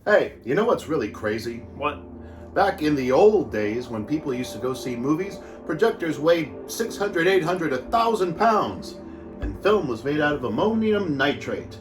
Hey, you know what's really crazy? What? Back in the old days when people used to go see movies, projectors weighed 600, 800, 1,000 pounds, and film was made out of ammonium nitrate,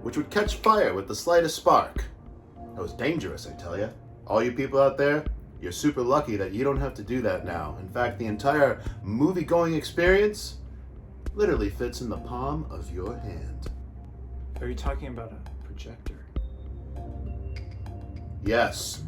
which would catch fire with the slightest spark. That was dangerous, I tell ya. All you people out there, you're super lucky that you don't have to do that now. In fact, the entire movie-going experience literally fits in the palm of your hand. Are you talking about a projector? Yes.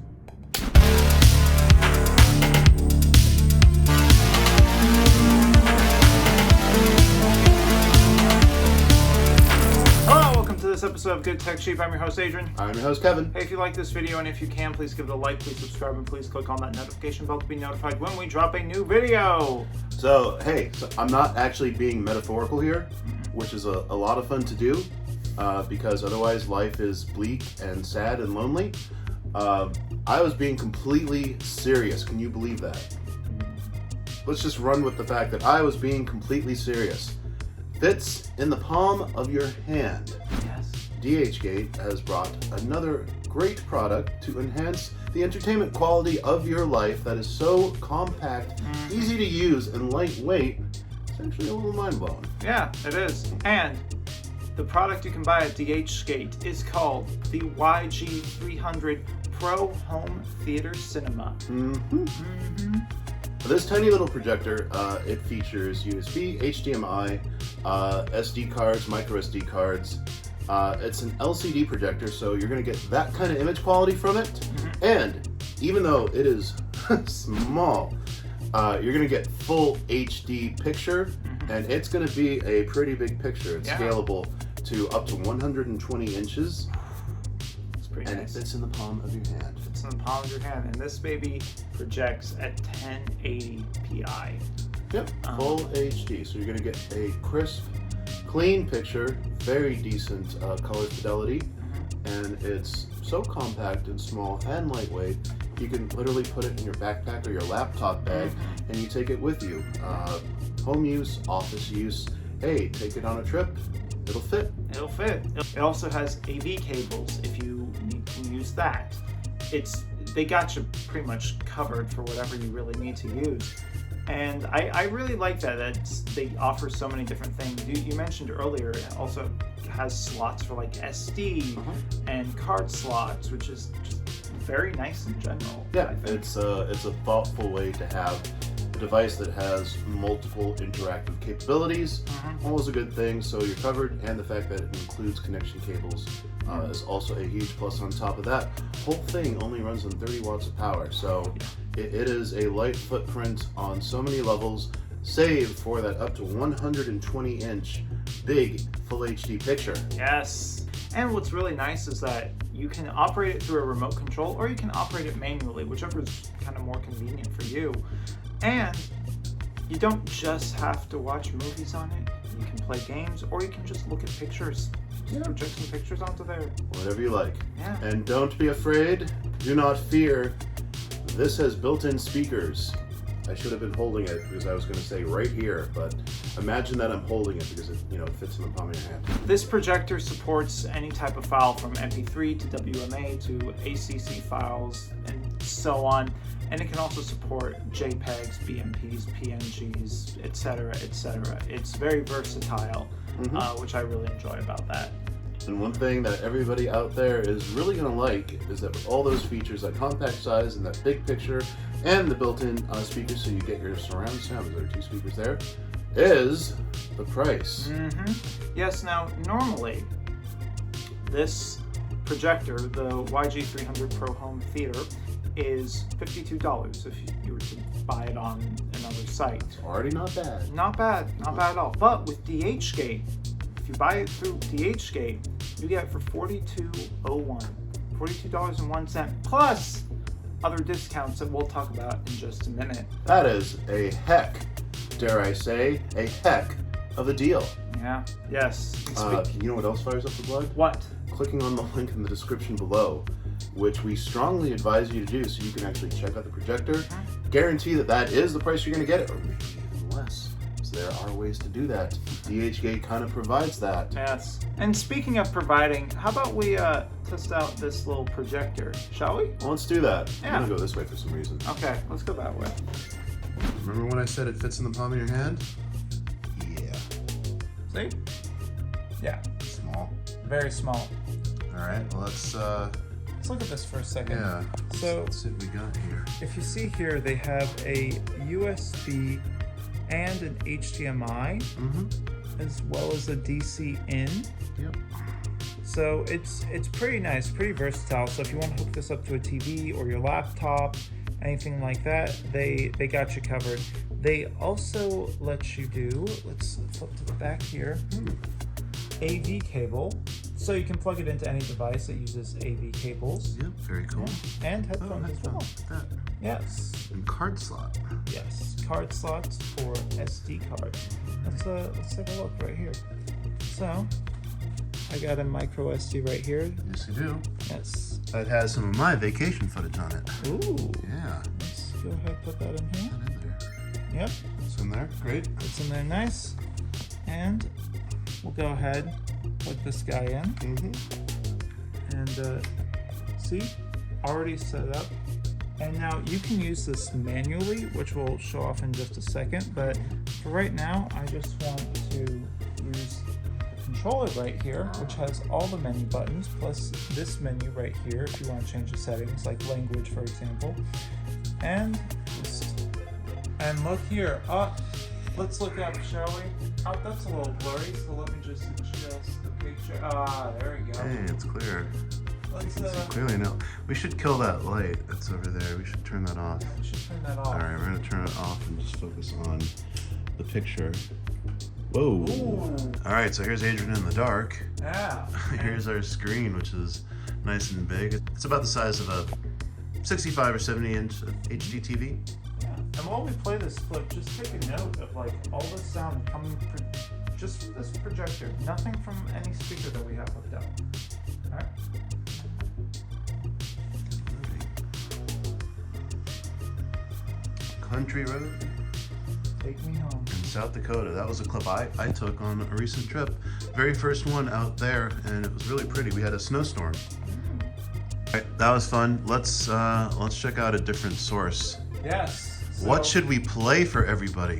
Hello, welcome to this episode of Good Tech Sheep. I'm your host, Adron. I'm your host, Kevin. Hey, if you like this video and if you can, please give it a like, please subscribe, and please click on that notification bell to be notified when we drop a new video. So I'm not actually being metaphorical here, which is a lot of fun to do, because otherwise life is bleak and sad and lonely. I was being completely serious. Can you believe that? Let's just run with the fact that I was being completely serious. Fits in the palm of your hand. Yes. DHgate has brought another great product to enhance the entertainment quality of your life that is so compact, easy to use, and lightweight. It's actually a little mind-blowing. Yeah, it is. And the product you can buy at DHgate is called the YG300 Pro Home Theater Cinema. This tiny little projector, it features USB, HDMI, SD cards, micro SD cards. It's an LCD projector, so you're going to get that kind of image quality from it. And even though it is small, you're going to get full HD picture, and it's going to be a pretty big picture. It's scalable to up to 120 inches. It's pretty nice. It fits in the palm of your hand. It's in the palm of your hand, and this baby projects at 1080p. Yep, full HD. So you're going to get a crisp, clean picture, very decent color fidelity, and it's so compact and small and lightweight. You can literally put it in your backpack or your laptop bag, and you take it with you. Home use, office use. Hey, take it on a trip. It'll fit. It'll fit. It also has AV cables if you need to use that. They got you pretty much covered for whatever you really need to use. And I really like that they offer so many different things. You mentioned earlier, it also has slots for like SD and card slots, which is just very nice in general. Yeah, it's a thoughtful way to have a device that has multiple interactive capabilities. All is a good thing, so you're covered, and the fact that it includes connection cables is also a huge plus on top of that. Whole thing only runs on 30 watts of power, so it is a light footprint on so many levels, save for that up to 120 inch big full HD picture. Yes. And what's really nice is that you can operate it through a remote control, or you can operate it manually, whichever is kind of more convenient for you. And you don't just have to watch movies on it. You can play games, or you can just look at pictures. Just project some pictures onto there. Whatever you like. Yeah. And don't be afraid. Do not fear. This has built-in speakers. I should have been holding it because I was going to say right here, but imagine that I'm holding it because it fits in the palm of your hand. This projector supports any type of file from MP3 to WMA to ACC files and so on. And it can also support JPEGs, BMPs, PNGs, etc., etc. It's very versatile, which I really enjoy about that. And one thing that everybody out there is really going to like is that with all those features, that compact size and that big picture and the built-in speakers, so you get your surround sound, there are 2 speakers there, is the price. Yes, now normally this projector, the YG300 Pro Home Theater, is $52 if you were to buy it on another site. It's already not bad. Not bad at all. But with DHgate, if you buy it through DHgate, you get it for $42.01. $42.01 plus other discounts that we'll talk about in just a minute. That is a heck, dare I say, a heck of a deal. Yeah, yes. You know what else fires up the blood? What? Clicking on the link in the description below, which we strongly advise you to do so you can actually check out the projector, guarantee that is the price you're going to get it, or maybe even less. So there are ways to do that. DHgate kind of provides that. Yes. And speaking of providing, how about we test out this little projector, shall we? Well, let's do that. Yeah. I'm gonna go this way for some reason. Okay, let's go that way. Remember when I said it fits in the palm of your hand? Yeah. See? Yeah. Small. Very small. All right. Well, let's look at this for a second. yeah. So Let's see what we got here. if you see here, they have a USB and an HDMI, as well as a DC in. Yep. So it's pretty nice, pretty versatile. So if you want to hook this up to a TV or your laptop, anything like that, they got you covered. They also let you do, let's flip to the back here, AV cable. So you can plug it into any device that uses AV cables. Yep. Very cool. Yeah. And headphones as well. Look at that. Yes. And card slot. Yes. Card slots for SD cards. Let's take a look right here. So I got a micro SD right here. Yes, you do. Yes. It has some of my vacation footage on it. Ooh. Yeah. Let's go ahead and put that in here. Put it in there. Yep. It's in there. Great. It's in there nice. And we'll go ahead, plug this guy in. And see, already set up. And now you can use this manually, which we'll show off in just a second. But for right now, I just want to use the controller right here, which has all the menu buttons, plus this menu right here if you want to change the settings, like language, for example. And look here. Let's look up, shall we? Oh, that's a little blurry, so let me just adjust the picture. Ah, there we go. Hey, it's clear. Let's Clearly, no. We should kill that light that's over there. We should turn that off. we should turn that off. All right, we're gonna turn it off and just focus on the picture. Whoa. Ooh. All right, so here's Adron in the dark. Yeah. Here's our screen, which is nice and big. It's about the size of a 65 or 70 inch HD TV. Yeah. And while we play this clip, just take a note of like all the sound coming just from this projector. Nothing from any speaker that we have hooked up. All right. Country Road Take me home. in South Dakota. That was a clip I took on a recent trip. Very first one out there, and it was really pretty. We had a snowstorm. All right, that was fun. Let's check out a different source. Yes. So, What should we play for everybody?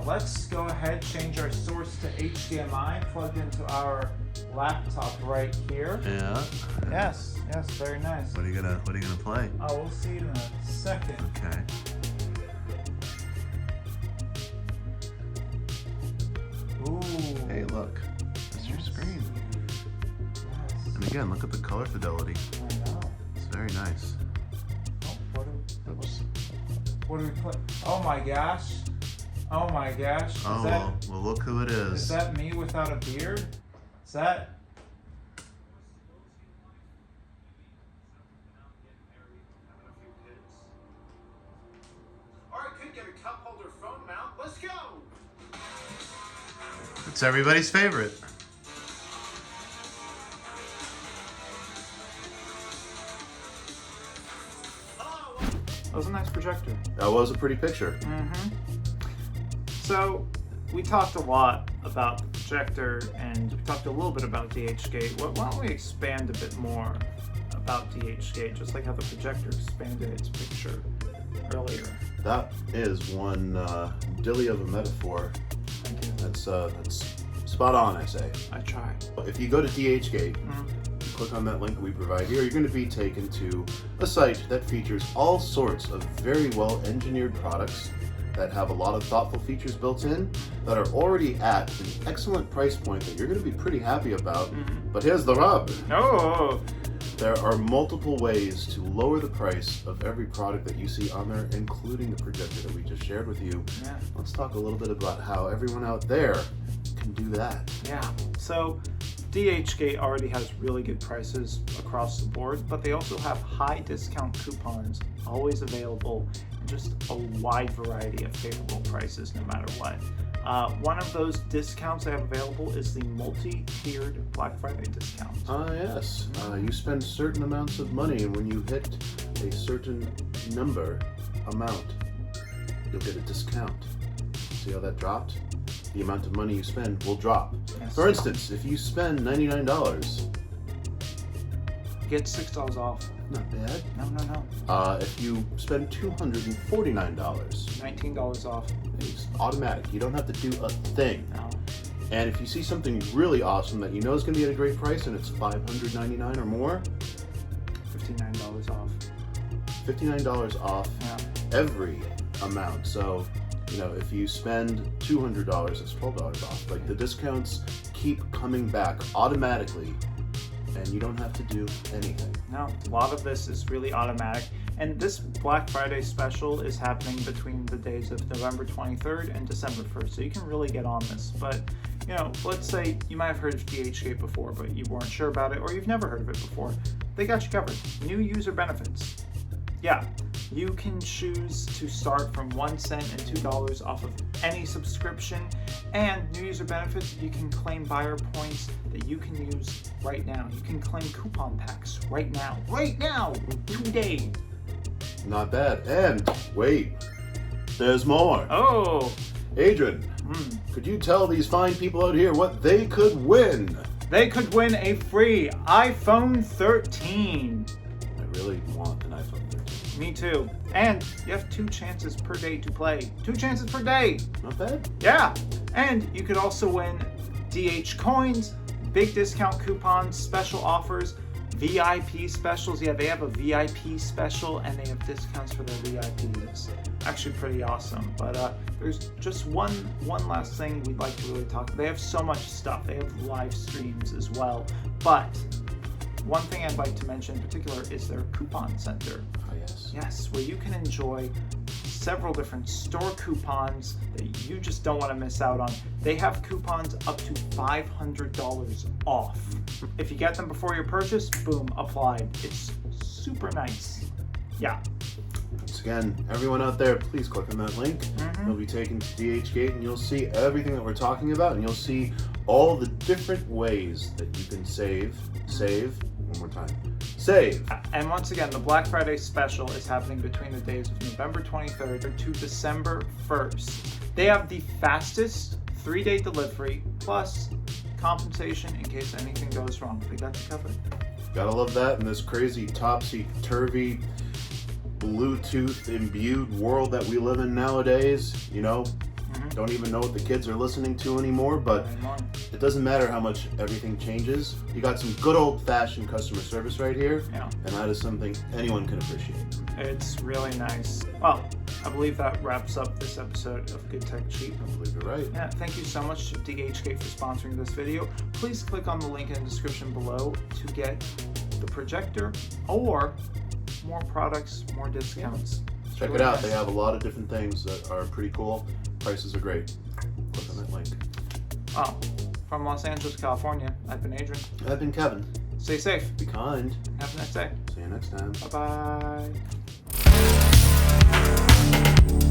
let's go ahead, change our source to HDMI, plugged into our laptop right here. Yeah. Yes, very nice. What are you gonna play? We'll see in a second. Okay. Ooh. Hey, look. That's your screen. Yes. And again, look at the color fidelity. I know. It's very nice. Oh, Oops. what do we put? Oh my gosh. Oh my gosh. Is Oh, that, well, look who it is is. that me without a beard? Is that? It's everybody's favorite. That was a nice projector. That was a pretty picture. So, we talked a lot about the projector and we talked a little bit about DHgate. Why don't we expand a bit more about DHgate, just like how the projector expanded its picture earlier. That is one dilly of a metaphor. Thank you. That's spot on, I say. I try. If you go to DHgate, you click on that link that we provide here, you're going to be taken to a site that features all sorts of very well engineered products that have a lot of thoughtful features built in that are already at an excellent price point that you're going to be pretty happy about. But here's the rub. Oh! There are multiple ways to lower the price of every product that you see on there, including the projector that we just shared with you. Yeah. Let's talk a little bit about how everyone out there can do that. Yeah. So DHgate already has really good prices across the board, but they also have high discount coupons always available and just a wide variety of favorable prices no matter what. One of those discounts they have available is the multi-tiered Black Friday discount. Yes. You spend certain amounts of money, and when you hit a certain amount, you'll get a discount. See how that dropped? the amount of money you spend will drop. Yes. For instance, if you spend $99, get $6 off. not bad. No. If you spend $249, $19 off. it's automatic. You don't have to do a thing. No. And if you see something really awesome that you know is going to be at a great price and it's $599 or more, $59 off. $59 off Yeah. every amount. So, if you spend $200, it's $12 off. Like, the discounts keep coming back automatically, and you don't have to do anything. No, a lot of this is really automatic. And this Black Friday special is happening between the days of November 23rd and December 1st. So you can really get on this. But, let's say you might have heard of DHgate before, but you weren't sure about it, or you've never heard of it before. They got you covered. New user benefits. Yeah, you can choose to start from 1 cent and $2 off of any subscription. And new user benefits, you can claim buyer points that you can use right now. You can claim coupon packs right now, today. Not bad. And wait, there's more. Oh, Adron, could you tell these fine people out here what they could win? they could win a free iPhone 13. I really want an iPhone 13. Me too. And you have 2 chances per day to play. 2 chances per day. Not bad. Yeah. And you could also win DH coins, big discount coupons, special offers, VIP specials. Yeah, they have a VIP special and they have discounts for their VIPs. Actually pretty awesome. But there's just one last thing we'd like to really talk about. They have so much stuff. They have live streams as well. But one thing I'd like to mention in particular is their coupon center. Oh, yes. Yes, where you can enjoy several different store coupons that you just don't want to miss out on. They have coupons up to $500 off. If you get them before your purchase, boom, applied. It's super nice. Yeah. Once again, everyone out there, please click on that link. You'll be taken to DHgate and you'll see everything that we're talking about, and you'll see all the different ways that you can save, one more time, save. And once again, the Black Friday special is happening between the days of November 23rd to December 1st. They have the fastest 3-day delivery plus compensation in case anything goes wrong. They got you covered. Gotta love that in this crazy topsy-turvy Bluetooth imbued world that we live in nowadays. Don't even know what the kids are listening to anymore, but it doesn't matter how much everything changes. You got some good old-fashioned customer service right here, and that is something anyone can appreciate. It's really nice. Well, I believe that wraps up this episode of Good Tech Cheap. I believe you're right. Yeah, thank you so much to DHgate for sponsoring this video. Please click on the link in the description below to get the Projector or more products, more discounts. Check it out. They have a lot of different things that are pretty cool. Prices are great. Click on that link. Oh, from Los Angeles, California, I've been Adron. I've been Kevin. Stay safe. Be kind. Have a nice day. See you next time. Bye-bye.